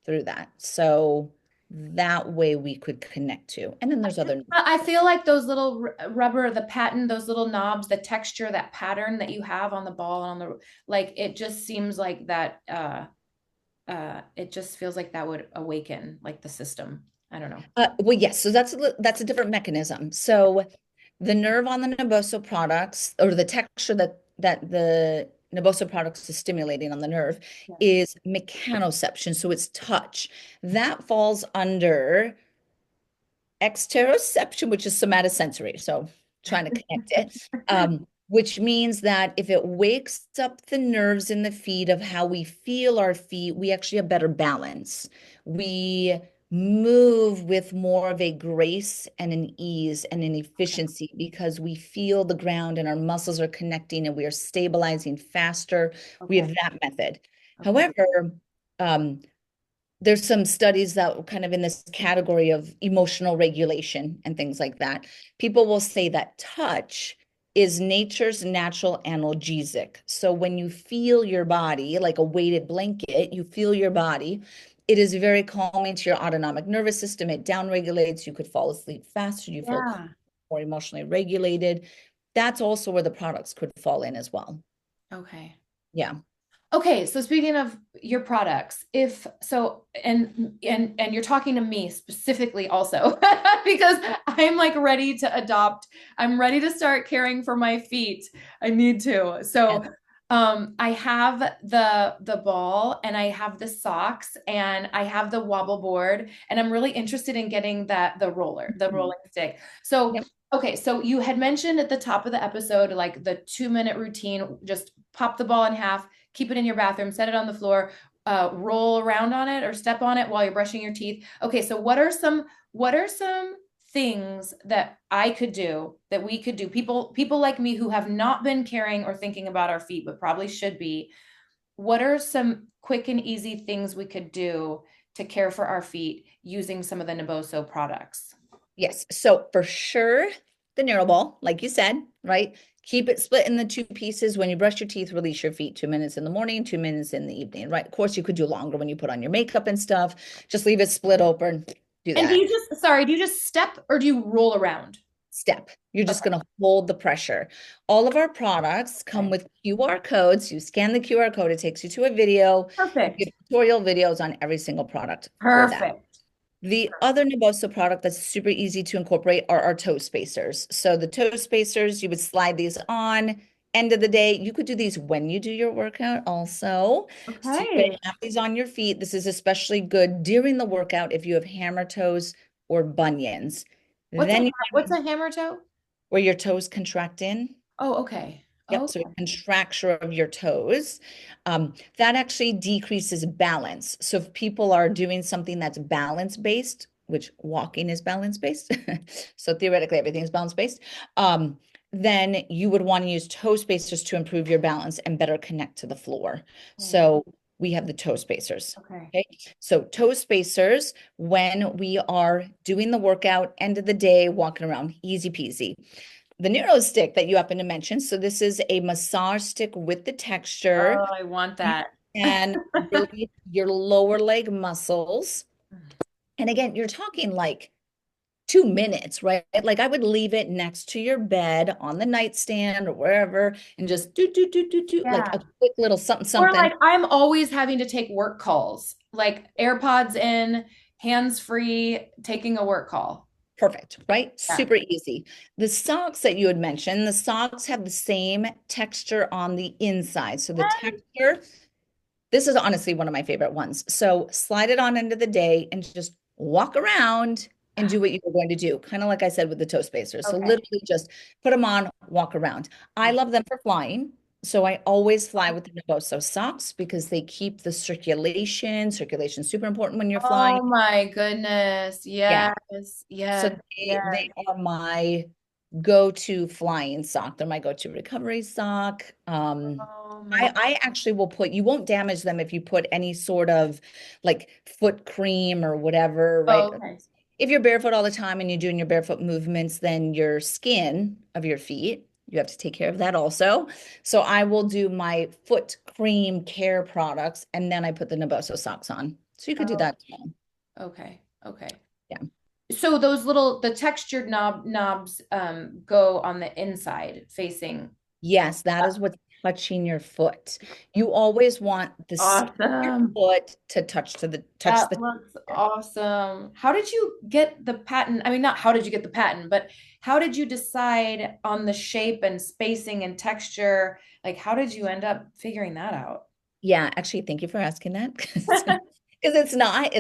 through that. So that way we could connect to. And then there's other. I feel like those little rubber, the pattern, those little knobs, the texture, that pattern that you have on the ball and on the like, it just seems like that. It just feels like that would awaken like the system. I don't know. Well, yes. So that's a different mechanism. So the nerve on the Naboso products, or the texture that the Naboso products is stimulating on the nerve, Yeah. is mechanoception. So it's touch. That falls under exteroception, which is somatosensory. So trying to connect it, which means that if it wakes up the nerves in the feet of how we feel our feet, we actually have better balance. We move with more of a grace and an ease and an efficiency because we feel the ground and our muscles are connecting and we are stabilizing faster. We Okay. have that method. Okay. However, um, there's some studies that kind of in this category of emotional regulation and things like that. People will say that touch is nature's natural analgesic. So when you feel your body like a weighted blanket, you feel your body, it is very calming to your autonomic nervous system. It downregulates. You could fall asleep faster. You feel Yeah. more emotionally regulated. That's also where the products could fall in as well. Okay. Yeah. Okay, so speaking of your products, if so, and you're talking to me specifically also because I'm like ready to adopt. I'm ready to start caring for my feet. I need to. Yeah. So, I have the ball and I have the socks and I have the wobble board and I'm really interested in getting the Mhm. rolling stick. So, Yep. okay, so you had mentioned at the top of the episode like the 2-minute routine, just pop the ball in half, keep it in your bathroom, set it on the floor. roll around on it or step on it while you're brushing your teeth. Okay, so what are some things that I could do that we could do? People like me who have not been caring or thinking about our feet, but probably should be. What are some quick and easy things we could do to care for our feet using some of the Naboso products? Yes. So for sure, the neural ball, like you said, right? Keep it split in the two pieces. When you brush your teeth, release your feet 2 minutes in the morning, 2 minutes in the evening, right? Of course, you could do longer when you put on your makeup and stuff. Just leave it split open. Do And that. do you just step or do you roll around? Step. You're just Okay. going to hold the pressure. All of our products come Okay. with QR codes. You scan the QR code, it takes you to a video. We Perfect. have tutorial videos on every single product for that. Perfect. The other Naboso product that's super easy to incorporate are our toe spacers. So the toe spacers, you would slide these on. End of the day, you could do these when you do your workout also. So you could Okay. have these on your feet. This is especially good during the workout if you have hammer toes or bunions. Then you What's a hammer toe? where your toes contract in. Oh, okay. Yep, so Okay. contracture of your toes. That actually decreases balance. So if people are doing something that's balance based, which walking is balance based, so theoretically everything is balance based, then you would want to use toe spacers to improve your balance and better connect to the floor. Okay. So we have the toe spacers. Okay. Okay, so toe spacers when we are doing the workout, end of the day, walking around, easy peasy. The Neuro stick that you happen to mention. So this is a massage stick with the texture. Oh, I want You that. can relieve your lower leg muscles. And again, you're talking like 2 minutes, right? Like I would leave it next to your bed on the nightstand or wherever and just do, like Yeah. a quick little something, Or something. like I'm always having to take work calls, like AirPods in, hands free, taking a work call. Perfect, right? Yeah. Super easy. The socks that you had mentioned, the socks have the same texture on the inside. So the texture, this is honestly one of my favorite ones. So slide it on into the day and just walk around and do what you were going to do. Kind of like I said with the toe spacers. So Okay. literally just put them on, walk around. I love them for flying. So I always fly with the Naboso socks because they keep the circulation. Circulation is super important when you're flying. Oh my goodness. Yeah. Yes. So Yes. they Yes. are my go-to flying sock. They're my go-to recovery sock. Oh I, my. I actually will put, you won't damage them if you put any sort of like foot cream or whatever, Oh, right? okay. If you're barefoot all the time and you're doing your barefoot movements, then your skin of your feet, you have to take care of that also. So I will do my foot cream care products and then I put the Naboso socks on. So you could do Oh, that as well. okay. Okay. Yeah. So the textured knobs go on the inside facing. Yes, that is what's touching your foot. You always want the skin of your Awesome. foot to touch That the looks texture. awesome. How did you get the patent? I mean, not how did you get the patent, but how did you decide on the shape and spacing and texture? Like, how did you end up figuring that out? Yeah, actually, thank you for asking that because it's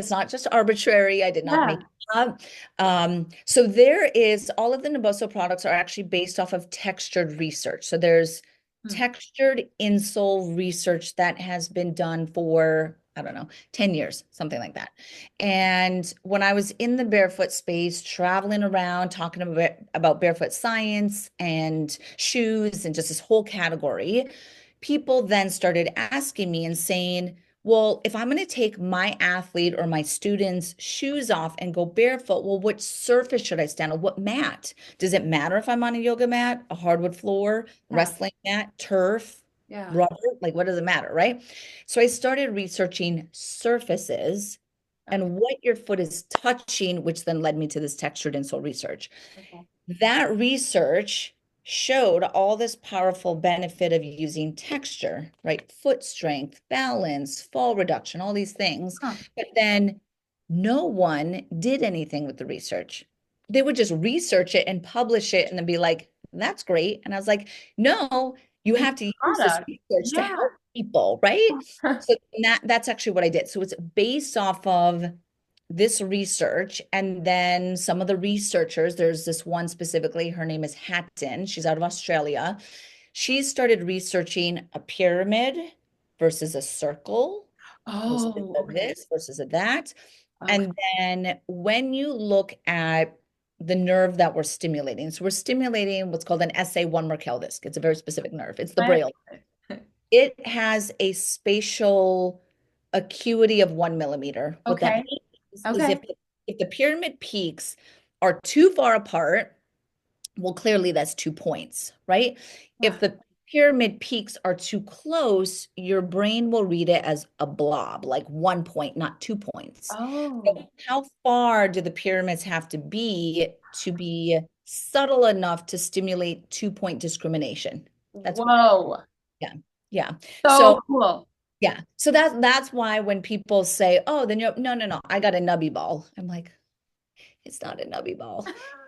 not just arbitrary. I did not make Yeah. it up. So there is all of the Naboso products are actually based off of textured research. So there's Hmm. textured insole research that has been done for, I don't know, 10 years, something like that. And when I was in the barefoot space, traveling around, talking about barefoot science and shoes and just this whole category, people then started asking me and saying, well, if I'm going to take my athlete or my student's shoes off and go barefoot, well, which surface should I stand on? What mat? Does it matter if I'm on a yoga mat, a hardwood floor, Yeah. wrestling mat, turf, Yeah. rubber? Like, what does it matter, right? So I started researching surfaces Okay. and what your foot is touching, which then led me to this textured insole research. Okay. That research showed all this powerful benefit of using texture, right? Foot strength, balance, fall reduction, all these things. Huh. But then no one did anything with the research. They would just research it and publish it and then be like, that's great. And I was like, no, you We need have to use this product. research to Yeah. help people, right? So that's actually what I did. So it's based off of this research and then some of the researchers, there's this one specifically, her name is Hatton, she's out of Australia. She started researching a pyramid versus a circle. versus Oh, a okay. this versus a that. Okay. And then when you look at the nerve that we're stimulating, so we're stimulating what's called an SA1 Merkel disc. It's a very specific nerve. It's the I- braille. It has a spatial acuity of 1 millimeter. What that Okay. means is Okay. if the pyramid peaks are too far apart, well, clearly that's 2 points, right? If Yeah. the pyramid peaks are too close, your brain will read it as a blob, like 1 point, not 2 points. So Oh, how far do the pyramids have to be subtle enough to stimulate 2 point discrimination? That's what, whoa. yeah, yeah. So So cool. yeah, so that's why when people say, "Oh, then you're no, no, no, I got a nubby ball," I'm like, it's not a nubby ball.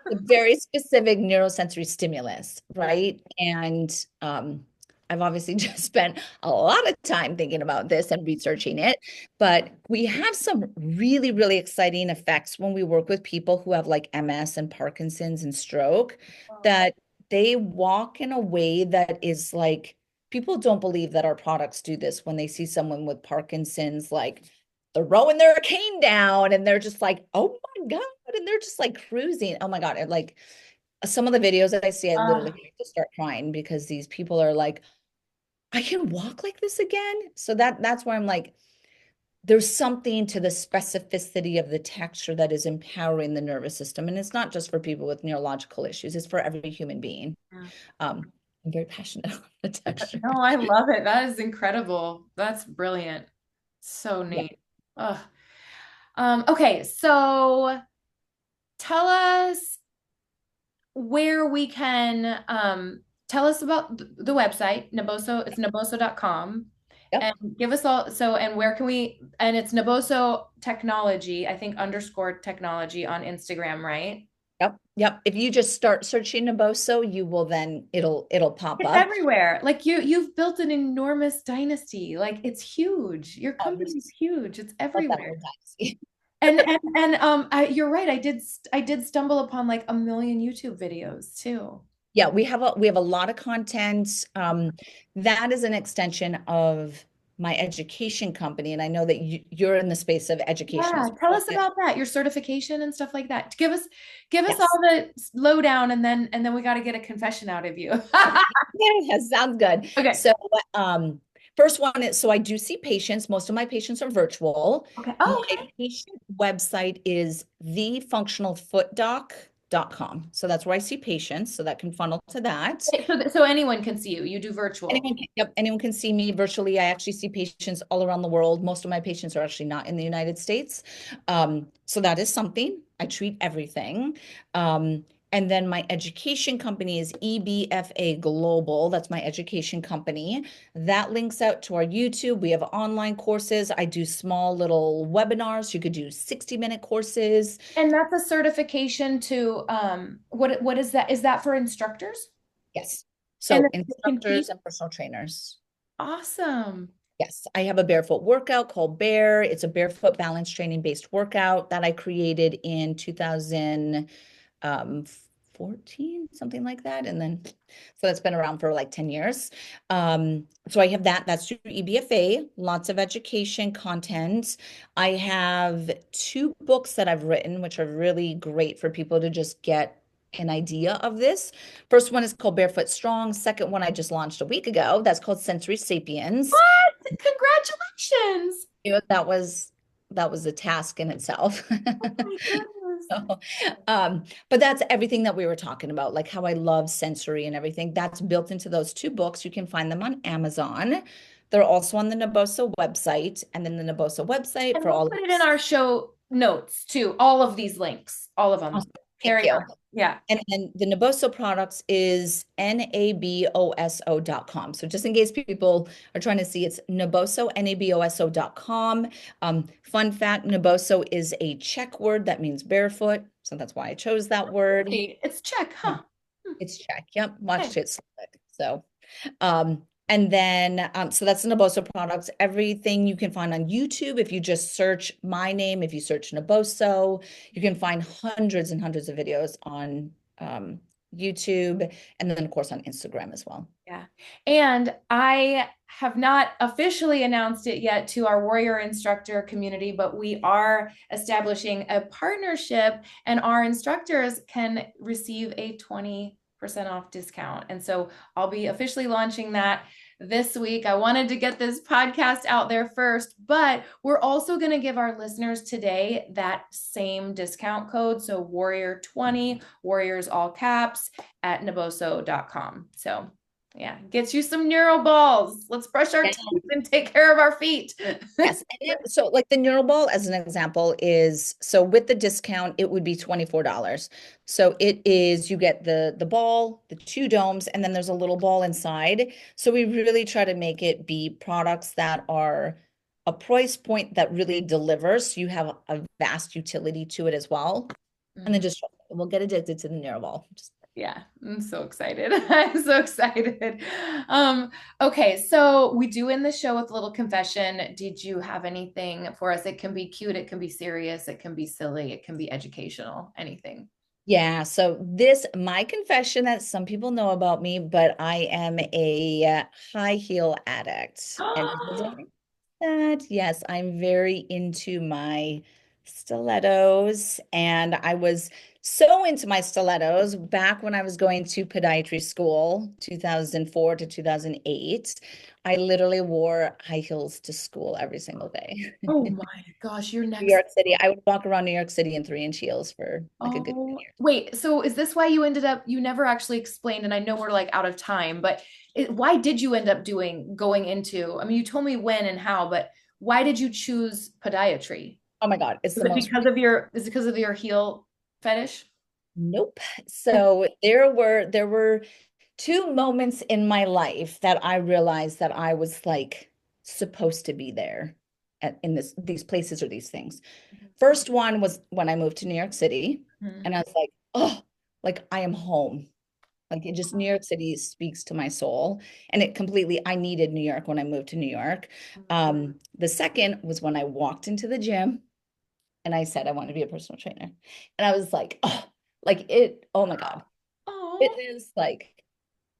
It's a very specific neurosensory stimulus, Yeah. right? And I've obviously just spent a lot of time thinking about this and researching it, but we have some really, really exciting effects when we work with people who have like MS and Parkinson's and stroke, that they walk in a way that is like, people don't believe that our products do this when they see someone with Parkinson's, like they're rowing their cane down and they're just like, oh my God. And they're just like cruising. Oh my God. And like some of the videos that I see, I literally Uh, have to start crying because these people are like, I can walk like this again. So that's where I'm like, there's something to the specificity of the texture that is empowering the nervous system. And it's not just for people with neurological issues, it's for every human being. yeah. I'm very passionate about the texture. No, I love it. That is incredible. That's brilliant. So Yeah. neat. Ugh. Okay, so tell us where we can tell us about the website, Naboso. It's naboso.com. Yep. And give us all and where can we, and it's Naboso Technology, I think underscore technology on Instagram, right? Yep. Yep. If you just start searching Naboso, you will then it'll pop It's up. everywhere. Like you've built an enormous dynasty. Like it's huge. Your Oh, you're company's huge. It's about that everywhere. word dynasty. You're right. I did stumble upon like a million YouTube videos too. Yeah, we have a lot of content. That is an extension of my education company, and I know that you're in the space of education Yeah, as tell well. us about that, your certification and stuff like that. Give us all Yes. the lowdown, and then we got to get a confession out of you. Yeah, sounds good. Okay. So, first one is, so I do see patients. Most of my patients are virtual. Okay. Oh, My okay. patient website is thefunctionalfootdoc.com. So that's where I see patients. So that can funnel to that. So anyone can see you. You do virtual. Anyone can see me virtually. I actually see patients all around the world. Most of my patients are actually not in the United States. So that is something. I treat everything. And then my education company is EBFA Global. That's my education company. That links out to our YouTube. We have online courses. I do small little webinars. You could do 60-minute courses. And that's a certification to what is that? Is that for instructors? Yes. And So they can teach. instructors and personal trainers. Awesome. Yes, I have a barefoot workout called Bear. It's a barefoot balance training based workout that I created in 2014, something like that. And then, so that's been around for like 10 years. So I have that. That's through EBFA, lots of education content. I have 2 books that I've written, which are really great for people to just get an idea of this. First one is called Barefoot Strong. Second one I just launched a week ago. That's called Sensory Sapiens. What? Congratulations. That was a task in itself. Oh my goodness. So, but that's everything that we were talking about, like how I love sensory and everything. That's built into those 2 books. You can find them on Amazon. They're also on the Naboso website, and then the Naboso website And for we'll all of put it in us. our show notes too. All of these links, all of them. Awesome. Thank Carry on. you. Yeah. And then the Naboso products is naboso.com. So just in case people are trying to see, it's Naboso, naboso.com. Fun fact, Naboso is a Czech word that means barefoot. So that's why I chose that word. Hey, it's Czech, huh? Hmm. It's Czech. Yep. Watched Okay. it. Slick. So, and then, so that's the Naboso products. Everything you can find on YouTube. If you just search my name, if you search Naboso, you can find hundreds and hundreds of videos on YouTube, and then of course on Instagram as well. Yeah. And I have not officially announced it yet to our warrior instructor community, but we are establishing a partnership and our instructors can receive a 20% off discount. And so I'll be officially launching that this week. I wanted to get this podcast out there first, but we're also going to give our listeners today that same discount code. So Warrior 20, Warriors all caps at naboso.com. So yeah, gets you some neural balls. Let's brush our teeth and take care of our feet. Yes. So like the neural ball as an example is, so with the discount, it would be $24. So it is, you get the ball, the two domes, and then there's a little ball inside. So we really try to make it be products that are a price point that really delivers. So you have a vast utility to it as well. And then just we'll get addicted to the neural ball. Yeah, I'm so excited. I'm so excited. Okay, so we do end the show with a little confession. Did you have anything for us? It can be cute, it can be serious, it can be silly, it can be educational, anything. Yeah, so my confession that some people know about me, but I am a high heel addict. And because of that, yes, I'm very into my stilettos. And I was so into my stilettos back when I was going to podiatry school, 2004 to 2008. I literally wore high heels to school every single day. Oh my gosh, you're New next. York City. I would walk around New York City in 3-inch heels for like a good Oh, year. wait, so is this why you ended up, you never actually explained, and I know we're like out of time, but why did you end up going into, I mean, you told me when and how, but why did you choose podiatry? Oh my God, it's Is the it most. because of your heel fetish? Nope. So there were two moments in my life that I realized that I was like supposed to be there in these places or these things. First one was when I moved to New York City, Mhm. and I was like, oh, like I am home. Like it just New York City speaks to my soul, and I needed New York when I moved to New York. The second was when I walked into the gym and I said I want to be a personal trainer, and I was like, oh, like it. Oh my God, Oh, fitness, like,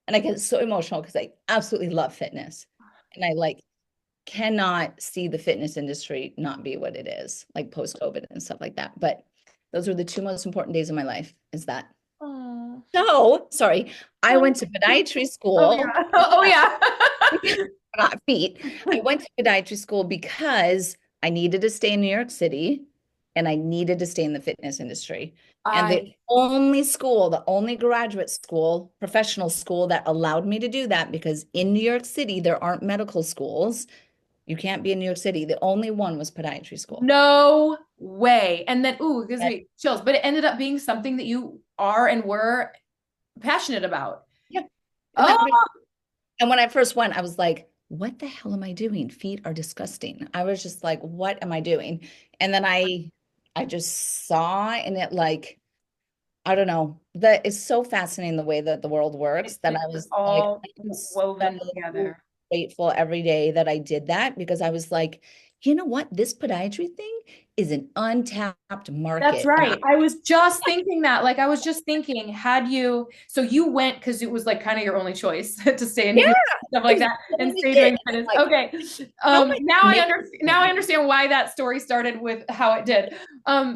and I get so emotional because I absolutely love fitness. And I like cannot see the fitness industry not be what it is, like post COVID and stuff like that. But those were the two most important days of my life, is that. oh, So, sorry, I oh, went to podiatry oh school, yeah, oh yeah. not feet. I went to podiatry school because I needed to stay in New York City and I needed to stay in the fitness industry. And the I only school, the only graduate school, professional school that allowed me to do that, because in New York City, there aren't medical schools. You can't be in New York City. The only one was podiatry school. No way. And then, ooh, it gives Yeah. me chills, but it ended up being something that you are and were passionate about. Yeah. Isn't Oh, that crazy? And when I first went, I was like, what the hell am I doing? Feet are disgusting. I was just like, what am I doing? And then I just saw, and it like, I don't know, that is so fascinating the way that the world works, that I it's was like, all I am woven so together. grateful every day that I did that, because I was like, you know what? This podiatry thing is an untapped That's market. And right. I was just thinking that. Like, I was just thinking, so you went because it was like kind of your only choice to stay in New yeah, York, stuff it like was that, and totally stay it. doing And fitness. I'm like, Okay. how am I making Now I money? understand why that story started with how it did.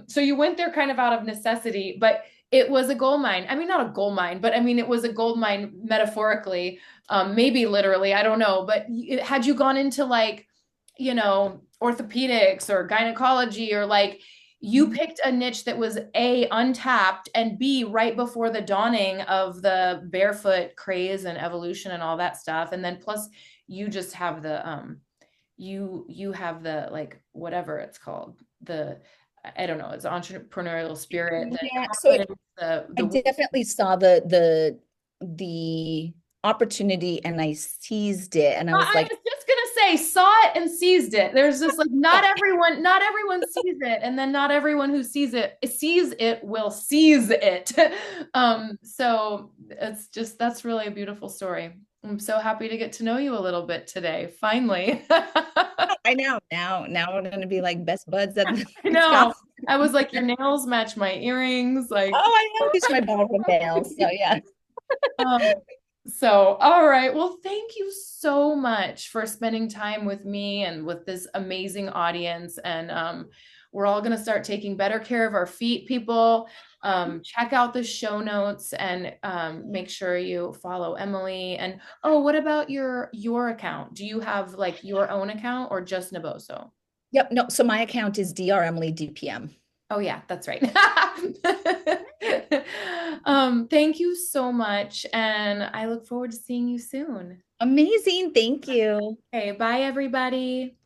So you went there kind of out of necessity, but it was a gold mine. I mean, not a gold mine, but I mean, it was a gold mine metaphorically, maybe literally, I don't know. But had you gone into like, orthopedics or gynecology or like, you picked a niche that was A, untapped, and B, right before the dawning of the barefoot craze and evolution and all that stuff. And then plus you just have you have the like whatever it's called, the I don't know, it's entrepreneurial spirit, the Yeah, so confidence, I the definitely saw the opportunity, and I seized it, and I was I like, was just gonna say, saw it and seized it. There's just like not everyone sees it, and then not everyone who sees it will seize it. So it's just that's really a beautiful story. I'm so happy to get to know you a little bit today. Finally. I know now we're gonna be like best buds at I this know. conference. I was like, your nails match my earrings. Oh, Like, I know these are my ballroom nails. So yeah. um, so, all right. Well, thank you so much for spending time with me and with this amazing audience. And we're all going to start taking better care of our feet, people. Check out the show notes and make sure you follow Emily. And oh, what about your account? Do you have like your own account or just Naboso? Yep. No. So my account is Dr. Emily DPM. Oh yeah, that's right. Thank you so much, and I look forward to seeing you soon. Amazing. Thank you. Okay, bye everybody.